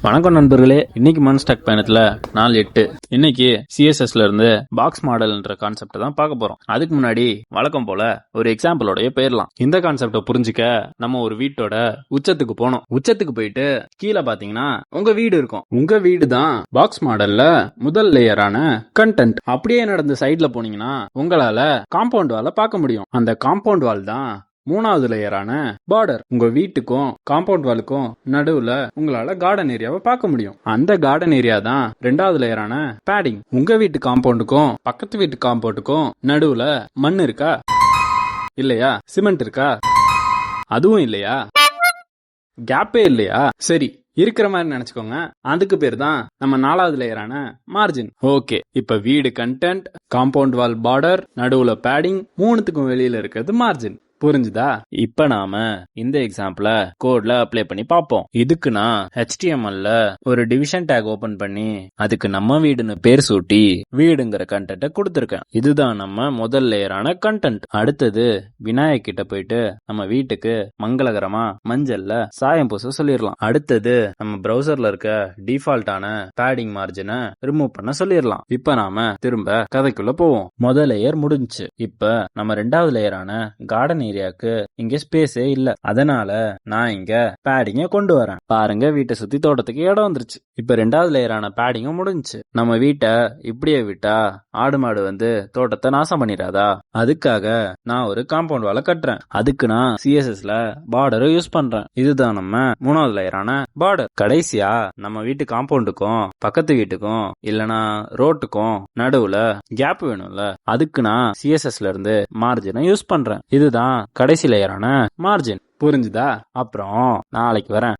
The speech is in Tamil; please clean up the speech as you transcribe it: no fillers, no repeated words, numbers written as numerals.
வணக்கம் நண்பர்களே, இன்னைக்கு மன்ஸ்டாக் பயணத்துல நாள் 8. இன்னைக்கு சிஎஸ்எஸ்ல இருந்து பாக்ஸ் மாடல்ன்ற கான்செப்ட் தான் பார்க்க போறோம். அதுக்கு முன்னாடி வழக்கம் போல ஒரு எக்ஸாம்பிளோடய போயிடலாம். இந்த கான்செப்டை புரிஞ்சுக்க நம்ம ஒரு வீட்டோட உச்சத்துக்கு போனோம். உச்சத்துக்கு போயிட்டு கீழே பாத்தீங்கன்னா உங்க வீடு இருக்கும். உங்க வீடு தான் பாக்ஸ் மாடல்ல முதல் லேயரான கண்டென்ட். அப்படியே நடந்த சைட்ல போனீங்கன்னா உங்களால காம்பவுண்ட் வாலை பார்க்க முடியும். அந்த காம்பவுண்ட் வால் தான் மூணாவது லேயரான பார்டர். உங்க வீட்டுக்கும் காம்பவுண்ட் வாலுக்கும் நடுவுல உங்களால கார்டன் ஏரியாவை பார்க்க முடியும். அந்த கார்டன் ஏரியா தான் ரெண்டாவது லேயரான பேடிங். உங்க வீட்டு காம்பவுண்டுக்கும் பக்கத்து வீட்டு காம்பவுண்டுக்கும் நடுவுல மண் இருக்கா? இல்லையா? சிமெண்ட் இருக்கா? அதுவும் இல்லையா? கேப்பே இல்லையா? சரி, இருக்கிற மாதிரி நினைச்சுக்கோங்க. அதுக்கு பேர் தான் நம்ம நாலாவது லேயரான மார்ஜின். ஓகே, இப்ப வீடு கண்டென்ட், காம்பவுண்ட் வால் பார்டர், நடுவுல பேடிங், மூணுத்துக்கும் வெளியில இருக்கிறது மார்ஜின். புரிஞ்சுதா? இப்ப நாம இந்த எக்ஸாம்பிள கோட்ல அப்ளை பண்ணி பார்ப்போம். இதுக்கு நான் HTML ஒரு டிவிஷன் டேக் ஓபன் பண்ணி அதுக்கு நம்ம வீடுன்னு பேர் சூட்டி வீடுங்கிற கண்டென்ட்டை கொடுத்திருக்கேன். இதுதான் நம்ம முதல் லேயரான கண்டென்ட். அடுத்தது விநாயக் கிட்ட போயிட்டு நம்ம வீட்டுக்கு மங்களகரமா மஞ்சள்ல சாயம் பூச சொல்லிடலாம். அடுத்தது நம்ம பிரவுசர்ல இருக்க டிஃபால்ட்டான பேடிங் மார்ஜினை ரிமூவ் பண்ண சொல்லிடலாம். இப்ப நாம திரும்ப கதைக்குள்ள போவோம். முதல் லேயர் முடிஞ்சுச்சு. இப்ப நம்ம ரெண்டாவது லேயரான கார்டன் ஏரியாக்கு இங்க ஸ்பேஸே இல்ல. அதனால நான் இங்க பேடிங்க கொண்டு வரேன். பாருங்க, வீட்டை சுத்தி தோட்டத்துக்கு இடம் வந்துருச்சு. இப்ப ரெண்டாவது லேயரான பேடிங்கும் முடிஞ்சுச்சு. நம்ம வீட்டை இப்படியே விட்டா ஆடு மாடு வந்து தோட்டத்தை நாசம் பண்ணிடாதா? அதுக்காக நான் ஒரு காம்பவுண்ட் வாலை கட்டுறேன். அதுக்கு நான் சிஎஸ்எஸ்ல பார்டரை யூஸ் பண்றேன். இதுதான் நம்ம மூணாவது லேயரான பார்டர். கடைசியா நம்ம வீட்டு காம்பவுண்டுக்கும் பக்கத்து வீட்டுக்கும் இல்லனா ரோட்டுக்கும் நடுவுல கேப் வேணும்ல, அதுக்கு நான் சிஎஸ்எஸ்ல இருந்து மார்ஜினை யூஸ் பண்றேன். இதுதான் கடைசி லேயரான மார்ஜின். புரிஞ்சுதா? அப்புறம் நாளைக்கு வரேன்.